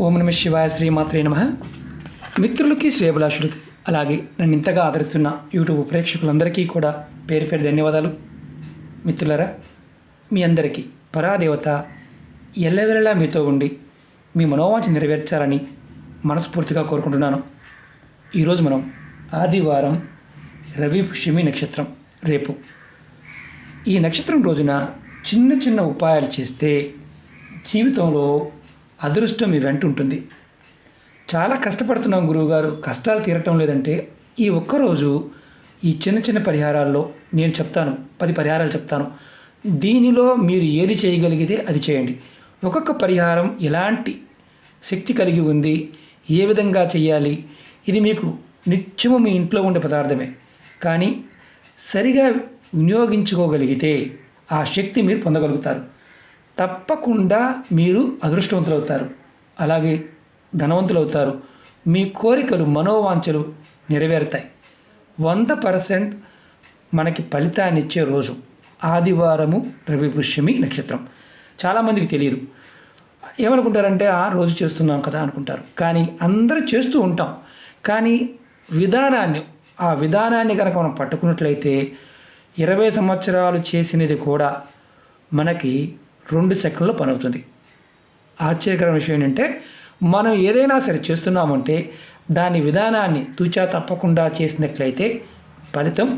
ఓం నమ శివాయ, శ్రీమాత్రే నమః. మిత్రులకి, శ్రేయభిలాషులకి, అలాగే నన్ను ఇంతగా ఆదరిస్తున్న యూట్యూబ్ ప్రేక్షకులందరికీ కూడా పేరు పేరు ధన్యవాదాలు. మిత్రులరా, మీ అందరికీ పరాదేవత ఎల్లవేళలా మీతో ఉండి మీ మనోవాంఛ నెరవేర్చాలని మనస్ఫూర్తిగా కోరుకుంటున్నాను. ఈరోజు మనం ఆదివారం రవి పుష్యమి నక్షత్రం రేపు. ఈ నక్షత్రం రోజున చిన్న చిన్న ఉపాయాలు చేస్తే జీవితంలో అదృష్టం మీ వెంట ఉంటుంది. చాలా కష్టపడుతున్నాం గురువుగారు, కష్టాలు తీరటం లేదంటే ఈ ఒక్కరోజు ఈ చిన్న చిన్న పరిహారాల్లో నేను చెప్తాను, 10 పరిహారాలు చెప్తాను. దీనిలో మీరు ఏది చేయగలిగితే అది చేయండి. ఒక్కొక్క పరిహారం ఎలాంటి శక్తి కలిగి ఉంది, ఏ విధంగా చేయాలి, ఇది మీకు నిత్యము మీ ఇంట్లో ఉండే పదార్థమే, కానీ సరిగా వినియోగించుకోగలిగితే ఆ శక్తి మీరు పొందగలుగుతారు. తప్పకుండా మీరు అదృష్టవంతులవుతారు, అలాగే ధనవంతులవుతారు. మీ కోరికలు, మనోవాంఛలు నెరవేరుతాయి. 100% మనకి ఫలితాన్ని ఇచ్చే రోజు ఆదివారము రవి పుష్యమి నక్షత్రం. చాలామందికి తెలియదు, ఏమనుకుంటారంటే ఆ రోజు చేస్తున్నాం కదా అనుకుంటారు. కానీ అందరూ చేస్తూ ఉంటాం, కానీ ఆ విధానాన్ని కనుక మనం పట్టుకున్నట్లయితే 20 సంవత్సరాలు చేసినది కూడా మనకి 2 సెకండ్లో పని అవుతుంది. ఆశ్చర్యకరమైన విషయం ఏంటంటే, మనం ఏదైనా సరే చేస్తున్నామంటే దాని విధానాన్ని తూచా తప్పకుండా చేసినట్లయితే ఫలితం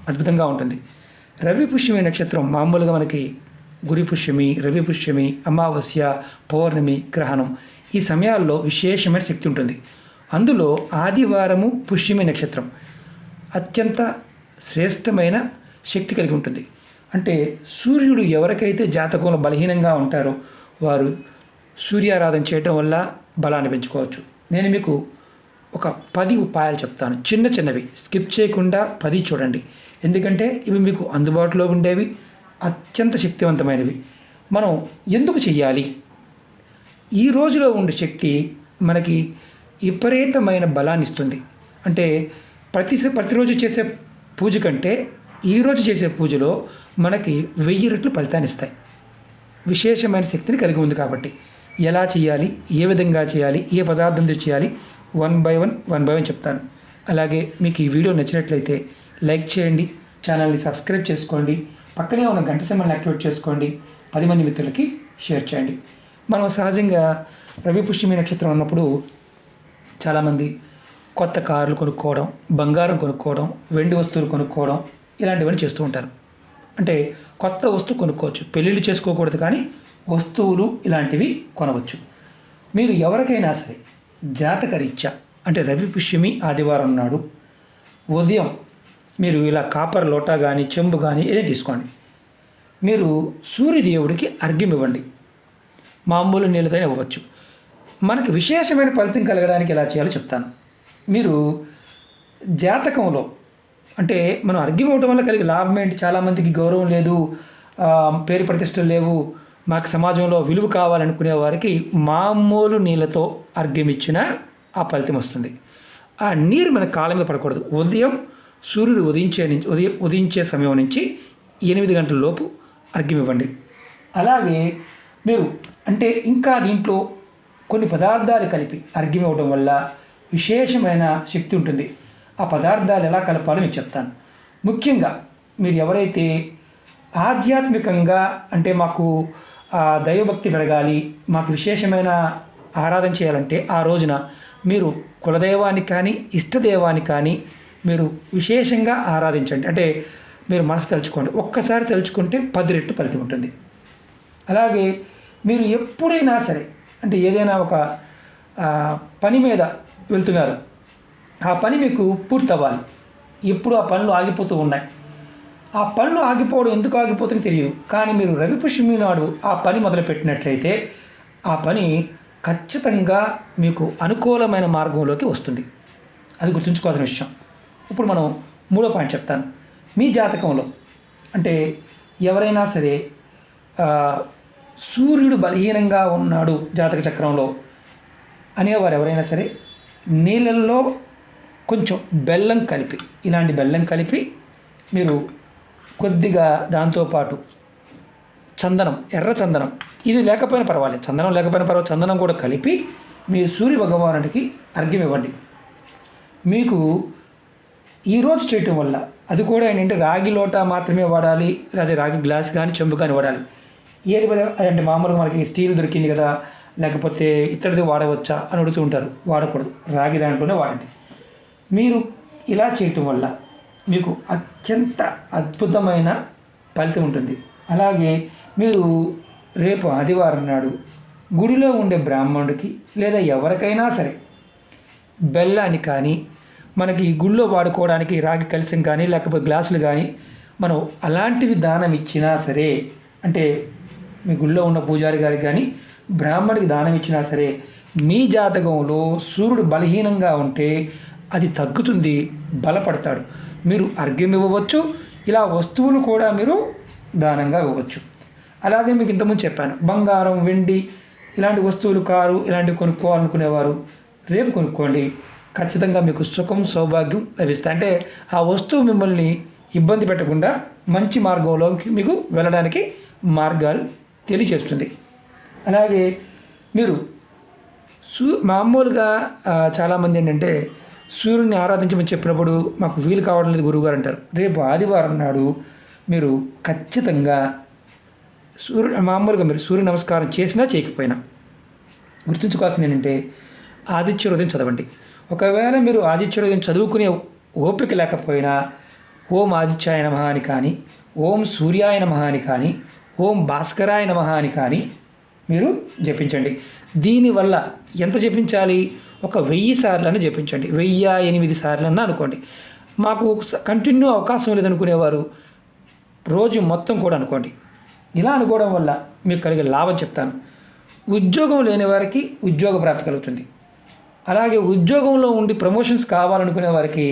అద్భుతంగా ఉంటుంది. రవి పుష్యమి నక్షత్రం మామూలుగా మనకి గురి పుష్యమి, రవి పుష్యమి, అమావాస్య, పౌర్ణమి, గ్రహణం ఈ సమయాల్లో విశేషమైన శక్తి ఉంటుంది. అందులో ఆదివారము పుష్యమి నక్షత్రం అత్యంత శ్రేష్టమైన శక్తి కలిగి ఉంటుంది. అంటే సూర్యుడు ఎవరికైతే జాతకంలో బలహీనంగా ఉంటారో వారు సూర్యారాధన చేయటం వల్ల బలాన్ని పెంచుకోవచ్చు. నేను మీకు ఒక 10 ఉపాయాలు చెప్తాను, చిన్న చిన్నవి, స్కిప్ చేయకుండా 10 చూడండి. ఎందుకంటే ఇవి మీకు అందుబాటులో ఉండేవి, అత్యంత శక్తివంతమైనవి. మనం ఎందుకు చెయ్యాలి? ఈ రోజులో ఉండే శక్తి మనకి విపరీతమైన బలాన్ని ఇస్తుంది. అంటే ప్రతిరోజు చేసే పూజ కంటే ఈరోజు చేసే పూజలో మనకి 1000 రెట్లు ఫలితాన్ని ఇస్తాయి. విశేషమైన శక్తిని కలిగి ఉంది కాబట్టి ఎలా చేయాలి, ఏ విధంగా చేయాలి, ఏ పదార్థంతో చేయాలి, 1 by 1 చెప్తాను. అలాగే మీకు ఈ వీడియో నచ్చినట్లయితే లైక్ చేయండి, ఛానల్ని సబ్స్క్రైబ్ చేసుకోండి, పక్కనే ఉన్న గంట సింబల్ని యాక్టివేట్ చేసుకోండి, 10 మంది మిత్రులకి షేర్ చేయండి. మనం సహజంగా రవి పుష్యమి నక్షత్రం ఉన్నప్పుడు చాలామంది కొత్త కార్లు కొనుక్కోవడం, బంగారం కొనుక్కోవడం, వెండి వస్తువులు కొనుక్కోవడం ఇలాంటివన్నీ చేస్తూ ఉంటారు. అంటే కొత్త వస్తువు కొనుక్కోవచ్చు, పెళ్ళిళ్ళు చేసుకోకూడదు, కానీ వస్తువులు ఇలాంటివి కొనవచ్చు. మీరు ఎవరికైనా సరే జాతకరీత్యా అంటే రవి పుష్యమి ఆదివారం నాడు ఉదయం మీరు ఇలా కాపర్ లోటా కానీ చెంబు కానీ ఏదైనా తీసుకోండి, మీరు సూర్యదేవుడికి అర్ఘ్యం ఇవ్వండి. మామూలు నీళ్ళతో ఇవ్వచ్చు. మనకి విశేషమైన ఫలితం కలగడానికి ఎలా చేయాలో చెప్తాను. మీరు జాతకంలో అంటే మనం అర్ఘ్యం ఇవ్వడం వల్ల కలిగే లాభం ఏంటి? చాలామందికి గౌరవం లేదు, పేరు ప్రతిష్టలు లేవు, మాకు సమాజంలో విలువ కావాలనుకునే వారికి మామూలు నీళ్ళతో అర్ఘ్యం ఇచ్చినా ఆ ఫలితం వస్తుంది. ఆ నీరు మన కాళ్ళ మీద పడకూడదు. ఉదయం సూర్యుడు ఉదయించే సమయం నుంచి 8 గంటల లోపు అర్ఘ్యం ఇవ్వండి. అలాగే మీరు అంటే ఇంకా దీంట్లో కొన్ని పదార్థాలు కలిపి అర్ఘ్యం ఇవ్వడం వల్ల విశేషమైన శక్తి ఉంటుంది. ఆ పదార్థాలు ఎలా కలపాలో మీకు చెప్తాను. ముఖ్యంగా మీరు ఎవరైతే ఆధ్యాత్మికంగా అంటే మాకు దైవభక్తి పెరగాలి, మాకు విశేషమైన ఆరాధన చేయాలంటే ఆ రోజున మీరు కులదైవాన్ని కానీ ఇష్టదైవాన్ని కానీ మీరు విశేషంగా ఆరాధించండి. అంటే మీరు మనసు తలుచుకోండి, ఒక్కసారి తలుచుకుంటే 10 రెట్లు ఫలితం ఉంటుంది. అలాగే మీరు ఎప్పుడైనా సరే అంటే ఏదైనా ఒక పని మీద వెళ్తున్నారు, ఆ పని మీకు పూర్తవ్వాలి. ఎప్పుడు ఆ పనులు ఆగిపోతూ ఉన్నాయి. ఆ పనులు ఆగిపోవడం ఎందుకు ఆగిపోతుందో తెలియదు, కానీ మీరు రవి పుష్యమి నాడు ఆ పని మొదలుపెట్టినట్లయితే ఆ పని ఖచ్చితంగా మీకు అనుకూలమైన మార్గంలోకి వస్తుంది. అది గుర్తుంచుకోవాల్సిన విషయం. ఇప్పుడు మనం 3వ పాయింట్ చెప్తాను. మీ జాతకంలో అంటే ఎవరైనా సరే సూర్యుడు బలహీనంగా ఉన్నాడు జాతక చక్రంలో అనేవారు ఎవరైనా సరే నీళ్ళల్లో కొంచెం బెల్లం కలిపి, ఇలాంటి బెల్లం కలిపి మీరు కొద్దిగా దాంతోపాటు చందనం, ఎర్ర చందనం, ఇది లేకపోయినా పర్వాలేదు, చందనం లేకపోయినా పర్వాలేదు, చందనం కూడా కలిపి మీ సూర్య భగవానుడికి అర్ఘ్యం ఇవ్వండి. మీకు ఈరోజు చేయటం వల్ల అది కూడా ఏంటంటే రాగి లోట మాత్రమే వాడాలి, లేదా రాగి గ్లాస్ కానీ చెంబు కానీ వాడాలి. ఏది అదంటే మామూలుగా మనకి స్టీల్ దొరికింది కదా, లేకపోతే ఇతడిది వాడవచ్చా అని అడుగుతూ ఉంటారు. వాడకూడదు, రాగి దాంట్లోనే వాడండి. మీరు ఇలా చేయటం వల్ల మీకు అత్యంత అద్భుతమైన ఫలితం ఉంటుంది. అలాగే మీరు రేపు ఆదివారం నాడు గుడిలో ఉండే బ్రాహ్మణుడికి లేదా ఎవరికైనా సరే బెల్లాన్ని కానీ, మనకి గుళ్ళో వాడుకోవడానికి రాగి కలశం కానీ లేకపోతే గ్లాసులు కానీ మనం అలాంటివి దానం ఇచ్చినా సరే, అంటే మీ గుళ్ళో ఉన్న పూజారి గారికి కానీ బ్రాహ్మడికి దానం ఇచ్చినా సరే, మీ జాతకంలో సూర్యుడు బలహీనంగా ఉంటే అది తగ్గుతుంది, బలపడతాడు. మీరు అర్ఘ్యం ఇవ్వవచ్చు, ఇలా వస్తువులు కూడా మీరు దానంగా ఇవ్వవచ్చు. అలాగే మీకు ఇంతకుముందు చెప్పాను, బంగారం, వెండి ఇలాంటి వస్తువులు, కారు ఇలాంటివి కొనుక్కోవాలనుకునేవారు రేపు కొనుక్కోండి. ఖచ్చితంగా మీకు సుఖం, సౌభాగ్యం లభిస్తాయి. అంటే ఆ వస్తువు మిమ్మల్ని ఇబ్బంది పెట్టకుండా మంచి మార్గంలోకి మీకు వెళ్ళడానికి మార్గాలు తెలియచేస్తుంది. అలాగే మీరు మామూలుగా చాలామంది ఏంటంటే సూర్యుడిని ఆరాధించమని చెప్పినప్పుడు మాకు వీలు కావడం లేదు గురువుగారు అంటారు. రేపు ఆదివారం నాడు మీరు ఖచ్చితంగా మామూలుగా మీరు సూర్య నమస్కారం చేసినా చేయకపోయినా గుర్తుంచుకోవాల్సింది ఏంటంటే ఆదిత్య హృదయం చదవండి. ఒకవేళ మీరు ఆదిత్య హృదయం చదువుకునే ఓపిక లేకపోయినా ఓం ఆదిత్యాయ నమః అని కానీ, ఓం సూర్యాయ నమః అని కానీ, ఓం భాస్కరాయ నమః అని కానీ మీరు జపించండి. దీనివల్ల ఎంత జపించాలి? ఒక 1000 సార్లు జపించండి. 1008 సార్లు అనుకోండి. మాకు కంటిన్యూ అవకాశం లేదనుకునేవారు రోజు మొత్తం కూడా అనుకోండి. ఇలా అనుకోవడం వల్ల మీకు కలిగే లాభం చెప్తాను. ఉద్యోగం లేని వారికి ఉద్యోగ ప్రాప్తి కలుగుతుంది. అలాగే ఉద్యోగంలో ఉండి ప్రమోషన్స్ కావాలనుకునే వారికి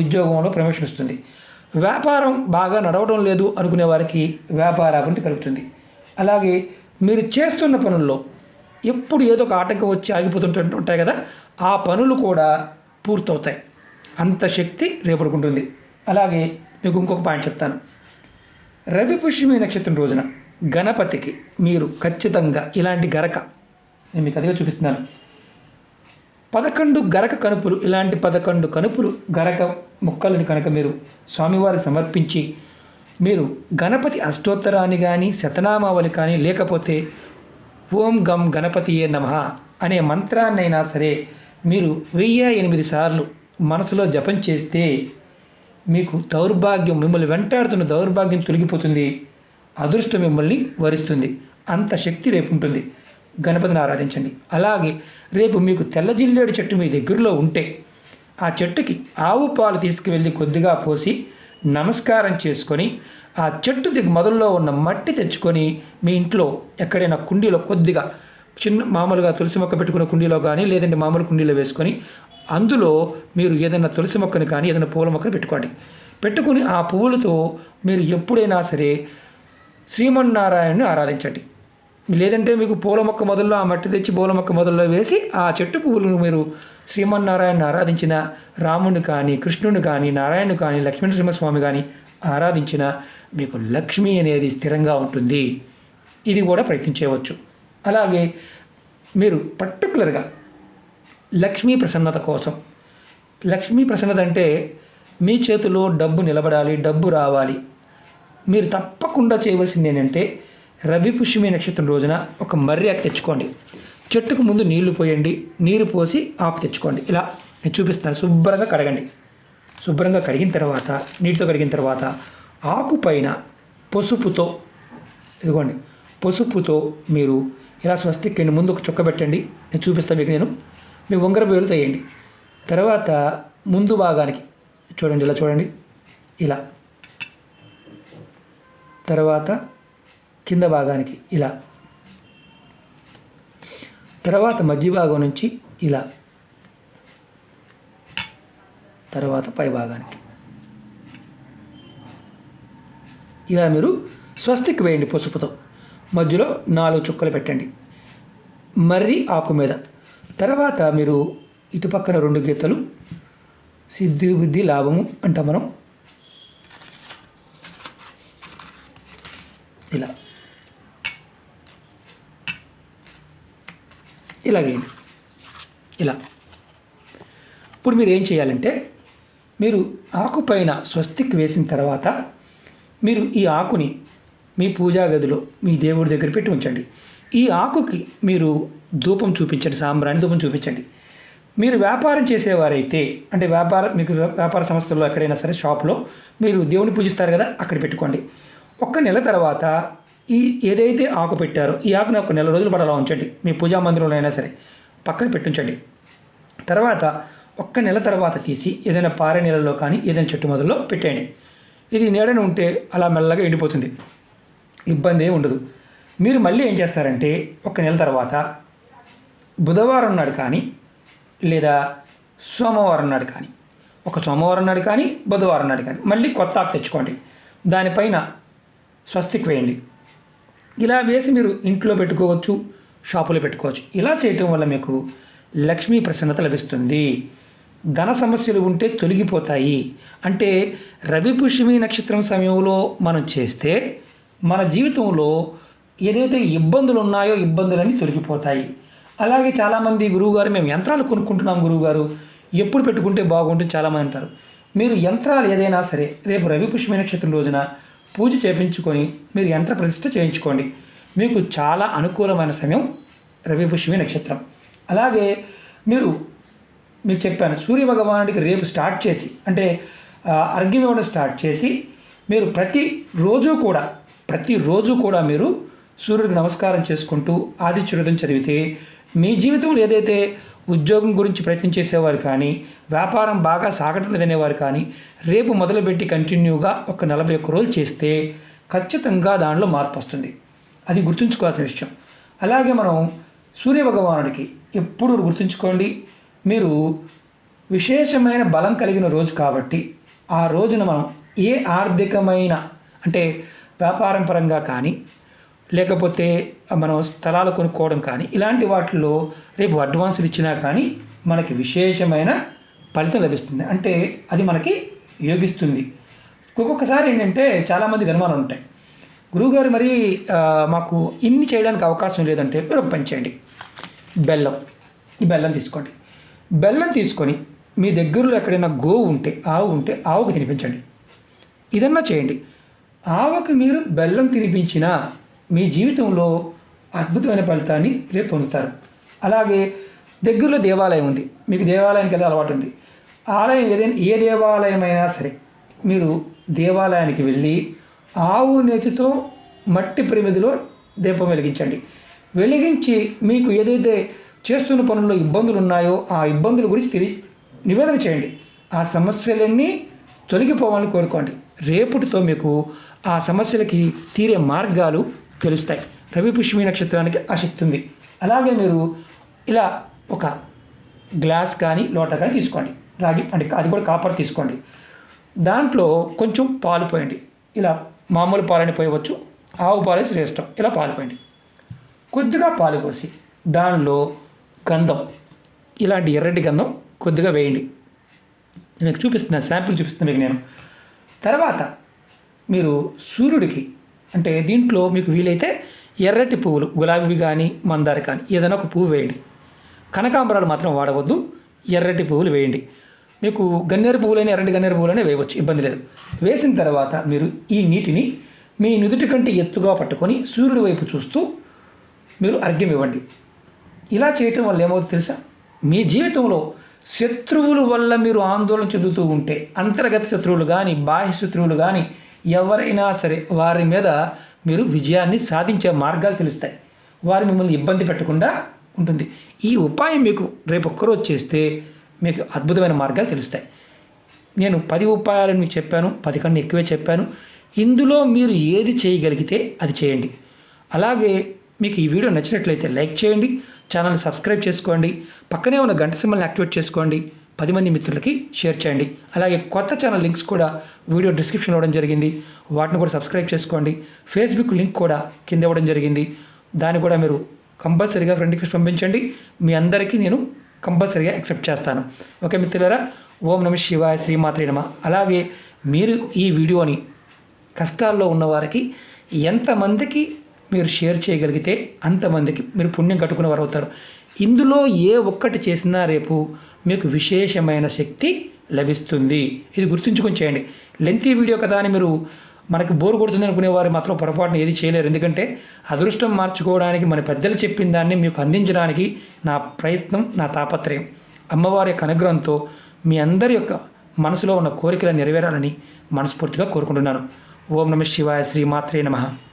ఉద్యోగంలో ప్రమోషన్ వస్తుంది. వ్యాపారం బాగా నడవడం లేదు అనుకునే వారికి వ్యాపార అభివృద్ధి కలుగుతుంది. అలాగే మీరు చేస్తున్న పనుల్లో ఎప్పుడు ఏదో ఒక ఆటంకం వచ్చి ఆగిపోతుంటాయి కదా, ఆ పనులు కూడా పూర్తవుతాయి. అంత శక్తి రేపడుకుంటుంది. అలాగే మీకు ఇంకొక పాయింట్ చెప్తాను. రవి పుష్యమి నక్షత్రం రోజున గణపతికి మీరు ఖచ్చితంగా ఇలాంటి గరక, నేను మీకు అదిగా చూపిస్తున్నాను, 11 గరక కనుపులు, ఇలాంటి 11 కనుపులు గరక ముక్కలని కనుక మీరు స్వామివారికి సమర్పించి మీరు గణపతి అష్టోత్తరాన్ని కానీ శతనామావళి కానీ లేకపోతే ఓం గం గణపతియే నమః అనే మంత్రాన్నైనా సరే మీరు 1008 సార్లు మనసులో జపం చేస్తే మీకు దౌర్భాగ్యం, మిమ్మల్ని వెంటాడుతున్న దౌర్భాగ్యం తొలగిపోతుంది. అదృష్టం మిమ్మల్ని వరిస్తుంది. అంత శక్తి రేపు ఉంటుంది. గణపతిని ఆరాధించండి. అలాగే రేపు మీకు తెల్ల జిల్లేడు చెట్టు మీ దగ్గరలో ఉంటే ఆ చెట్టుకి ఆవు పాలు తీసుకువెళ్ళి కొద్దిగా పోసి నమస్కారం చేసుకొని ఆ చెట్టు మొదల్లో ఉన్న మట్టి తెచ్చుకొని మీ ఇంట్లో ఎక్కడైనా కుండీలో కొద్దిగా చిన్న మామూలుగా తులసి మొక్క పెట్టుకున్న కుండీలో కానీ లేదంటే మామూలు కుండీలో వేసుకొని అందులో మీరు ఏదైనా తులసి మొక్కని కానీ ఏదైనా పూల మొక్కని పెట్టుకొని ఆ పువ్వులతో మీరు ఎప్పుడైనా సరే శ్రీమన్నారాయణని ఆరాధించండి. లేదంటే మీకు పూల మొక్క మొదల్లో ఆ మట్టి తెచ్చి పూల మొక్క మొదల్లో వేసి ఆ చెట్టు పువ్వులను మీరు శ్రీమన్నారాయణని ఆరాధించిన, రాముని కానీ కృష్ణుని కానీ నారాయణుని కానీ లక్ష్మీనరసింహస్వామి కానీ ఆరాధించిన మీకు లక్ష్మి అనేది స్థిరంగా ఉంటుంది. ఇది కూడా ప్రయత్నించవచ్చు. అలాగే మీరు పర్టికులర్గా లక్ష్మీ ప్రసన్నత కోసం, లక్ష్మీ ప్రసన్నత అంటే మీ చేతిలో డబ్బు నిలబడాలి, డబ్బు రావాలి, మీరు తప్పకుండా చేయవలసింది ఏంటంటే రవి పుష్యమి నక్షత్రం రోజున ఒక మర్రి ఆకు తెచ్చుకోండి. చెట్టుకు ముందు నీళ్లు పోయండి, నీరు పోసి ఆకు తెచ్చుకోండి. ఇలా నేను చూపిస్తాను. శుభ్రంగా కడగండి. శుభ్రంగా కడిగిన తర్వాత నీటితో కడిగిన తర్వాత ఆకు పైన పసుపుతో, ఇదిగోండి పసుపుతో మీరు ఇలా స్వస్తిక్ ముందు ఒక చుక్క పెట్టండి. నేను చూపిస్తాను మీకు. మీ ఉంగర వేలు తీయండి. తర్వాత ముందు భాగానికి చూడండి, ఇలా చూడండి, ఇలా. తర్వాత కింద భాగానికి ఇలా. తర్వాత మధ్య భాగం నుంచి ఇలా. తర్వాత పై భాగానికి ఇలా మీరు స్వస్తిక్ వేయండి పసుపుతో. మధ్యలో 4 చుక్కలు పెట్టండి మర్రి ఆకు మీద. తర్వాత మీరు ఇటు పక్కన 2 గీతలు సిద్ధి బుద్ధి లాభము అంటాం మనం. ఇలా ఇలాగేయండి. ఇలా. ఇప్పుడు మీరు ఏం చేయాలంటే, మీరు ఆకు పైన స్వస్తిక్ వేసిన తర్వాత మీరు ఈ ఆకుని మీ పూజా గదిలో మీ దేవుడి దగ్గర పెట్టి ఉంచండి. ఈ ఆకుకి మీరు ధూపం చూపించండి, సాంబ్రాణి ధూపం చూపించండి. మీరు వ్యాపారం చేసేవారైతే, అంటే మీకు వ్యాపార సంస్థల్లో ఎక్కడైనా సరే షాప్లో మీరు దేవుని పూజిస్తారు కదా, అక్కడ పెట్టుకోండి. ఒక్క నెల తర్వాత ఈ ఏదైతే ఆకు పెట్టారో ఈ ఆకుని ఒక నెల రోజుల పాటు అలా ఉంచండి. మీ పూజా మందిరంలో అయినా సరే పక్కన పెట్టించండి. తర్వాత ఒక్క నెల తర్వాత తీసి ఏదైనా పారే నీళ్ళలో కానీ ఏదైనా చెట్టు మొదల్లో పెట్టేయండి. ఇది నీడన ఉంటే అలా మెల్లగా ఎండిపోతుంది, ఇబ్బంది ఏమి ఉండదు. మీరు మళ్ళీ ఏం చేస్తారంటే, ఒక్క నెల తర్వాత బుధవారం నాడు కానీ లేదా సోమవారం నాడు కానీ, ఒక సోమవారం నాడు కానీ బుధవారం నాడు కానీ మళ్ళీ కొత్త ఆకు తెచ్చుకోండి. దానిపైన స్వస్తిక్ వేయండి. ఇలా వేసి మీరు ఇంట్లో పెట్టుకోవచ్చు, షాపులో పెట్టుకోవచ్చు. ఇలా చేయటం వల్ల మీకు లక్ష్మీ ప్రసన్నత లభిస్తుంది. ధన సమస్యలు ఉంటే తొలగిపోతాయి. అంటే రవి పుష్యమి నక్షత్రం సమయంలో మనం చేస్తే మన జీవితంలో ఏదైతే ఇబ్బందులు ఉన్నాయో ఇబ్బందులన్నీ తొలగిపోతాయి. అలాగే చాలామంది గురువుగారు మేము యంత్రాలు కొనుక్కుంటున్నాం గురువుగారు, ఎప్పుడు పెట్టుకుంటే బాగుంటుంది చాలామంది అంటారు. మీరు యంత్రాలు ఏదైనా సరే రేపు రవి పుష్యమి నక్షత్రం రోజున పూజ చేయించుకొని మీరు యంత్ర ప్రతిష్ఠ చేయించుకోండి. మీకు చాలా అనుకూలమైన సమయం రవి పుష్యమి నక్షత్రం. అలాగే మీకు చెప్పాను, సూర్యభగవానుడికి రేపు స్టార్ట్ చేసి, అంటే అర్ఘ్యం ఇవ్వడం స్టార్ట్ చేసి మీరు ప్రతిరోజు కూడా మీరు సూర్యుడికి నమస్కారం చేసుకుంటూ ఆదిత్యహృదయం చదివితే మీ జీవితంలో ఏదైతే ఉద్యోగం గురించి ప్రయత్నం చేసేవారు కానీ, వ్యాపారం బాగా సాగటం లేదనేవారు కానీ, రేపు మొదలుపెట్టి కంటిన్యూగా ఒక 41 రోజులు చేస్తే ఖచ్చితంగా దానిలో మార్పు వస్తుంది. అది గుర్తుంచుకోవాల్సిన విషయం. అలాగే మనం సూర్యభగవానుడికి ఎప్పుడు గుర్తుంచుకోండి, మీరు విశేషమైన బలం కలిగిన రోజు కాబట్టి ఆ రోజున మనం ఏ ఆర్థికమైన, అంటే వ్యాపారం పరంగా కానీ లేకపోతే మనం స్థలాలు కొనుక్కోవడం కానీ ఇలాంటి వాటిల్లో రేపు అడ్వాన్సులు ఇచ్చినా కానీ మనకి విశేషమైన ఫలితం లభిస్తుంది. అంటే అది మనకి యోగిస్తుంది. ఒక్కొక్కసారి ఏంటంటే చాలామందికి అనుమానాలు ఉంటాయి, గురువుగారు మరి మాకు ఇన్ని చేయడానికి అవకాశం లేదంటే మీరు ఒక పని చేయండి. ఈ బెల్లం తీసుకోండి. బెల్లం తీసుకొని మీ దగ్గరలో ఎక్కడైనా గోవు ఉంటే, ఆవు ఉంటే ఆవుకు తినిపించండి. ఇదన్నా చేయండి. ఆవుకి మీరు బెల్లం తినిపించినా మీ జీవితంలో అద్భుతమైన ఫలితాన్ని రేపు పొందుతారు. అలాగే దగ్గరలో దేవాలయం ఉంది, మీకు దేవాలయానికి వెళ్ళే అలవాటు ఉంది, ఆలయం ఏ దేవాలయం అయినా సరే మీరు దేవాలయానికి వెళ్ళి ఆవు నేతితో మట్టి ప్రమిదిలో దీపం వెలిగించండి. వెలిగించి మీకు ఏదైతే చేస్తున్న పనుల్లో ఇబ్బందులు ఉన్నాయో ఆ ఇబ్బందుల గురించి నివేదన చేయండి. ఆ సమస్యలన్నీ తొలగిపోవాలని కోరుకోండి. రేపటితో మీకు ఆ సమస్యలకి తీరే మార్గాలు తెలుస్తాయి. రవి పుష్యమి నక్షత్రానికి ఆ శక్తి ఉంది. అలాగే మీరు ఇలా ఒక గ్లాస్ కానీ లోటా కానీ తీసుకోండి, రాగి అంటే అది కూడా కాపర్ తీసుకోండి. దాంట్లో కొంచెం పాలు పోయండి. ఇలా మామూలు పాలని పోయవచ్చు, ఆవు పాలే శ్రేష్టం. ఇలా పాలు పోయండి. కొద్దిగా పాలు పోసి దానిలో గంధం, ఇలాంటి ఎర్రటి గంధం కొద్దిగా వేయండి. మీకు చూపిస్తున్నాను, శాంపిల్ చూపిస్తున్నాను మీకు నేను. తర్వాత మీరు సూర్యుడికి, అంటే దీంట్లో మీకు వీలైతే ఎర్రటి పువ్వులు, గులాబీ కానీ మందార కానీ ఏదైనా ఒక పువ్వు వేయండి. కనకాంబరాలు మాత్రం వాడవద్దు, ఎర్రటి పువ్వులు వేయండి. మీకు గన్నేరు పువ్వులైనా ఎర్రటి గన్నేరు పువ్వులైనా వేయవచ్చు, ఇబ్బంది లేదు. వేసిన తర్వాత మీరు ఈ నీటిని మీ నుదుటి కంటే ఎత్తుగా పట్టుకొని సూర్యుడి వైపు చూస్తూ మీరు అర్ఘ్యం ఇవ్వండి. ఇలా చేయటం వల్ల ఏమవుతుందో తెలుసా, మీ జీవితంలో శత్రువుల వల్ల మీరు ఆందోళన చెందుతూ ఉంటే, అంతర్గత శత్రువులు కానీ బాహ్య శత్రువులు కానీ ఎవరైనా సరే వారి మీద మీరు విజయాన్ని సాధించే మార్గాలు తెలుస్తాయి. వారు మిమ్మల్ని ఇబ్బంది పెట్టకుండా ఉంటుంది. ఈ ఉపాయం మీకు రేపు ఒక్కరోజు చేస్తే మీకు అద్భుతమైన మార్గాలు తెలుస్తాయి. నేను 10 ఉపాయాలను మీకు చెప్పాను, 10 కన్నా ఎక్కువే చెప్పాను. ఇందులో మీరు ఏది చేయగలిగితే అది చేయండి. అలాగే మీకు ఈ వీడియో నచ్చినట్లయితే లైక్ చేయండి, ఛానల్ని సబ్స్క్రైబ్ చేసుకోండి, పక్కనే ఉన్న గంట సింబల్ని యాక్టివేట్ చేసుకోండి, 10 మంది మిత్రులకి షేర్ చేయండి. అలాగే కొత్త ఛానల్ లింక్స్ కూడా వీడియో డిస్క్రిప్షన్ ఇవ్వడం జరిగింది, వాటిని కూడా సబ్స్క్రైబ్ చేసుకోండి. ఫేస్బుక్ లింక్ కూడా కింద ఇవ్వడం జరిగింది, దాన్ని కూడా మీరు కంపల్సరీగా ఫ్రెండ్ రిక్వెస్ట్ పంపించండి. మీ అందరికీ నేను కంపల్సరీగా యాక్సెప్ట్ చేస్తాను. ఓకే మిత్రులారా, ఓం నమః శివాయ, శ్రీమాత్రే నమః. అలాగే మీరు ఈ వీడియోని కష్టాల్లో ఉన్నవారికి ఎంతమందికి మీరు షేర్ చేయగలిగితే అంతమందికి మీరు పుణ్యం కట్టుకునే వారు అవుతారు. ఇందులో ఏ ఒక్కటి చేసినా రేపు మీకు విశేషమైన శక్తి లభిస్తుంది. ఇది గుర్తుంచుకొని చేయండి. లెంతీ వీడియో కదా అని మీరు మనకి బోర్ కొడుతుంది అనుకునేవారు మాత్రం పొరపాటున ఏది చేయలేరు. ఎందుకంటే అదృష్టం మార్చుకోవడానికి మన పెద్దలు చెప్పిన దాన్ని మీకు అందించడానికి నా ప్రయత్నం, నా తాపత్రయం. అమ్మవారి యొక్క అనుగ్రహంతో మీ అందరి యొక్క మనసులో ఉన్న కోరికలు నెరవేరాలని మనస్ఫూర్తిగా కోరుకుంటున్నాను. ఓం నమః శివాయ. శ్రీమాత్రే నమః.